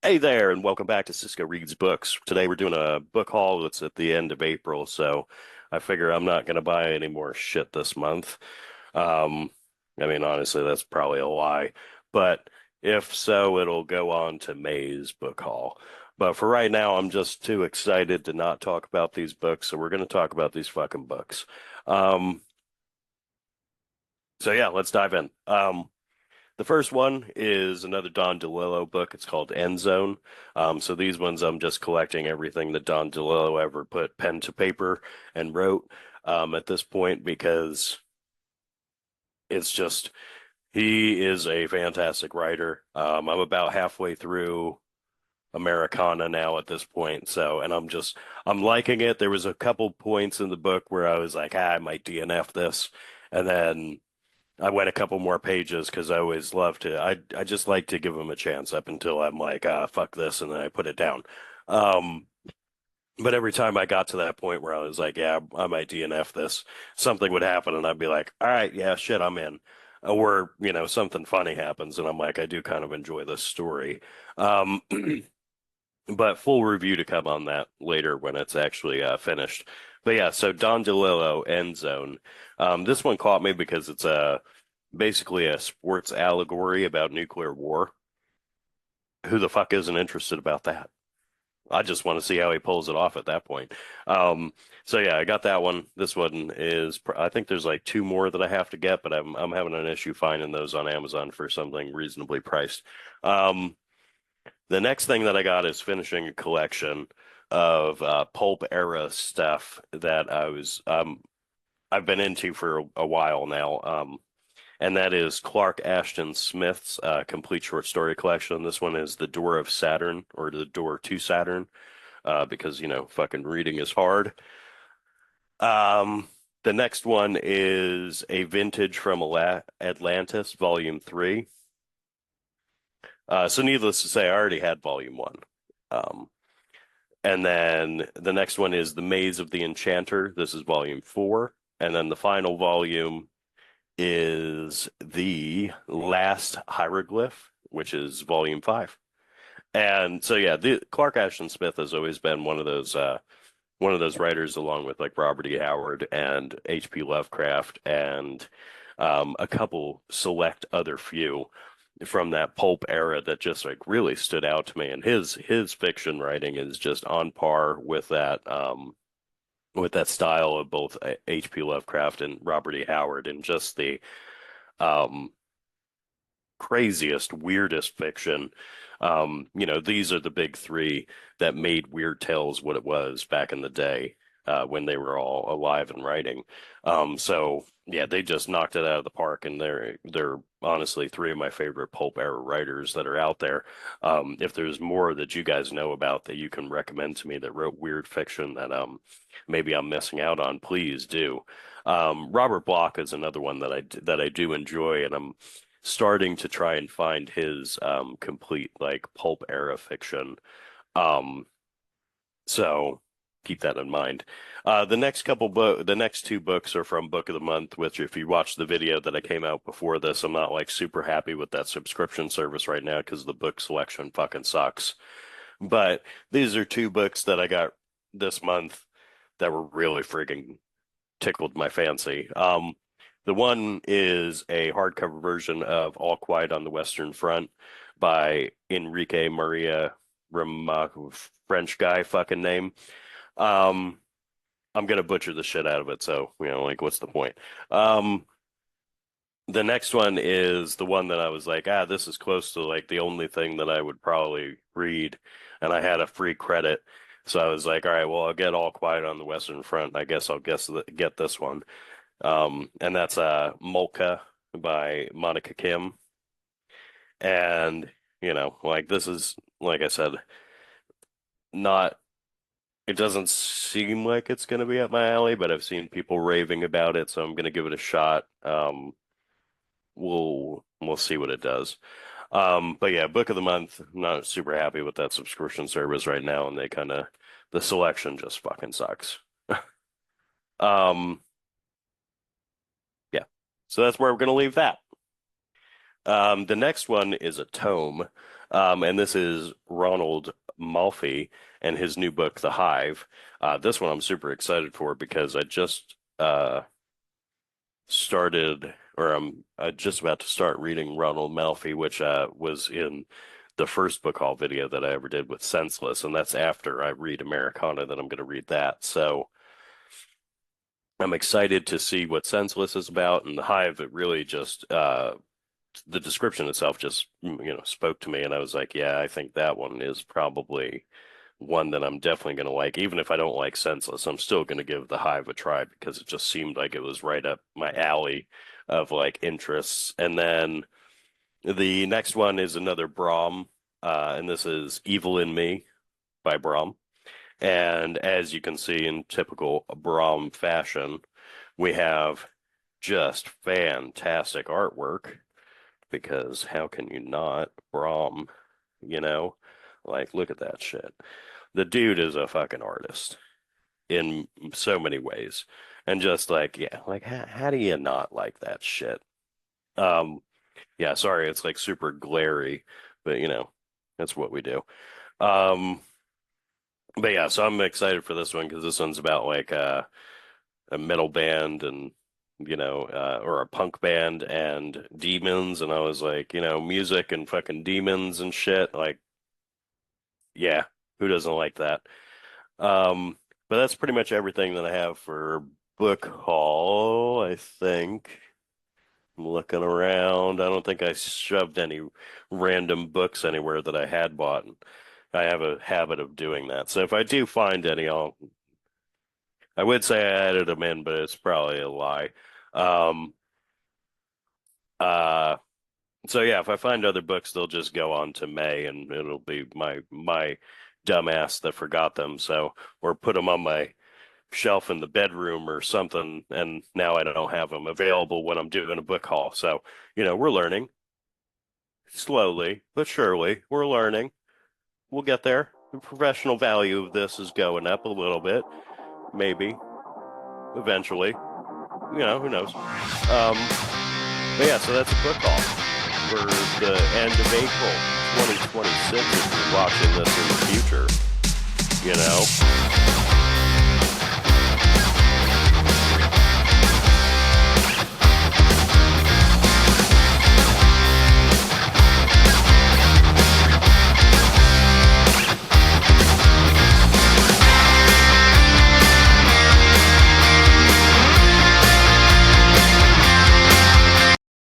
Hey there, and welcome back to Cisco Reads Books. Today we're doing a book haul that's at the end of April, so I figure I'm not going to buy any more shit this month. Um, I mean, honestly, that's probably a lie, but if so, it'll go on to May's book haul. But for right now, I'm just too excited to not talk about these books, so we're going to talk about these fucking books. Um, so yeah, let's dive in. The first one is another Don DeLillo book. It's called End Zone. So these ones I'm just collecting everything that Don DeLillo ever put pen to paper and wrote at this point because it's just he is a fantastic writer. I'm about halfway through Americana now at this point, so and I'm liking it. There was a couple points in the book where I was like, I might DNF this, and then I went a couple more pages because I always love to. I just like to give them a chance up until I'm like, fuck this, and then I put it down. Um, but every time I got to that point where I was like, yeah, I might DNF this, something would happen, and I'd be like, all right, yeah, shit, I'm in. Or, something funny happens, and I'm like, I do kind of enjoy this story. Um, but full review to come on that later when it's actually finished. But yeah, so Don DeLillo, End Zone. This one caught me because it's basically a sports allegory about nuclear war. Who the fuck isn't interested about that? I just want to see how he pulls it off at that point. Um, so yeah, I got that one. This one is, I think there's like two more that I have to get, but I'm having an issue finding those on Amazon for something reasonably priced. Um, the next thing that I got is finishing a collection of pulp era stuff that I've been into for a while now. And that is Clark Ashton Smith's complete short story collection. This one is The Door of Saturn or The Door to Saturn, because fucking reading is hard. Um, the next one is A Vintage from Atlantis, Volume 3. So needless to say, I already had Volume 1. Um, and then the next one is The Maze of the Enchanter. This is Volume 4. And then the final volume is The Last Hieroglyph, which is Volume 5. And so yeah, the Clark Ashton Smith has always been one of those writers along with like Robert E. Howard and H.P. Lovecraft and a couple select other few from that pulp era that just like really stood out to me. And his fiction writing is just on par with that style of both H.P. Lovecraft and Robert E. Howard and just the um craziest, weirdest fiction. These are the big three that made Weird Tales what it was back in the day, when they were all alive and writing. So yeah, they just knocked it out of the park, and they're honestly three of my favorite pulp era writers that are out there. If there's more that you guys know about that you can recommend to me that wrote weird fiction that maybe I'm missing out on, please do. Robert Bloch is another one that I do enjoy, and I'm starting to try and find his complete like pulp era fiction. Um, so keep that in mind. The next two books are from Book of the Month, which if you watch the video that I came out before this, I'm not like super happy with that subscription service right now because the book selection fucking sucks. But these are two books that I got this month that were really freaking tickled my fancy. The one is a hardcover version of All Quiet on the Western Front by Enrique Maria Remarque, French guy, fucking name. Um, I'm gonna butcher the shit out of it, so like, what's the point? Um, the next one is the one that I was like, this is close to like the only thing that I would probably read, and I had a free credit, so I was like, all right, well, I'll get All Quiet on the Western Front. I guess I'll get this one. And that's Molka by Monica Kim. And, like this is, like I said, not, it doesn't seem like it's going to be up my alley, but I've seen people raving about it, so I'm going to give it a shot. We'll see what it does. But yeah, Book of the Month, I'm not super happy with that subscription service right now, and the selection just fucking sucks. Um, yeah. So that's where we're going to leave that. The next one is a tome. And this is Ronald Malfi and his new book, The Hive. This one I'm super excited for because I just started, or I'm just about to start reading Ronald Malfi, which was in the first book haul video that I ever did with Senseless, and that's after I read Americana that I'm going to read that. So I'm excited to see what Senseless is about, and The Hive, it really just the description itself just spoke to me, and I was like, yeah, I think that one is probably one that I'm definitely going to like. Even if I don't like Senseless, I'm still going to give The Hive a try because it just seemed like it was right up my alley of like interests. And then the next one is another Brahm, and this is Evil in Me by Brahm. And as you can see in typical Brahm fashion, we have just fantastic artwork because how can you not? Brahm, you know? Like, look at that shit. The dude is a fucking artist in so many ways. And just like, yeah, like how do you not like that shit? Um, yeah, sorry, it's like super glary, but that's what we do. Um, but yeah, so I'm excited for this one because this one's about like a metal band and or a punk band and demons, and I was like, music and fucking demons and shit. Like, yeah, who doesn't like that? Um, but that's pretty much everything that I have for book haul, I think. I'm looking around. I don't think I shoved any random books anywhere that I had bought. I have a habit of doing that. So if I do find any, I would say I added them in, but it's probably a lie. Um, uh, so yeah, if I find other books, they'll just go on to May, and it'll be my dumbass that forgot them. So or put them on my shelf in the bedroom or something, and now I don't have them available when I'm doing a book haul. So we're learning slowly but surely. We're learning. We'll get there. The professional value of this is going up a little bit, maybe eventually. Who knows? Um, but yeah, so that's a book haul for the end of April 2026 if you're watching this in the future, you know.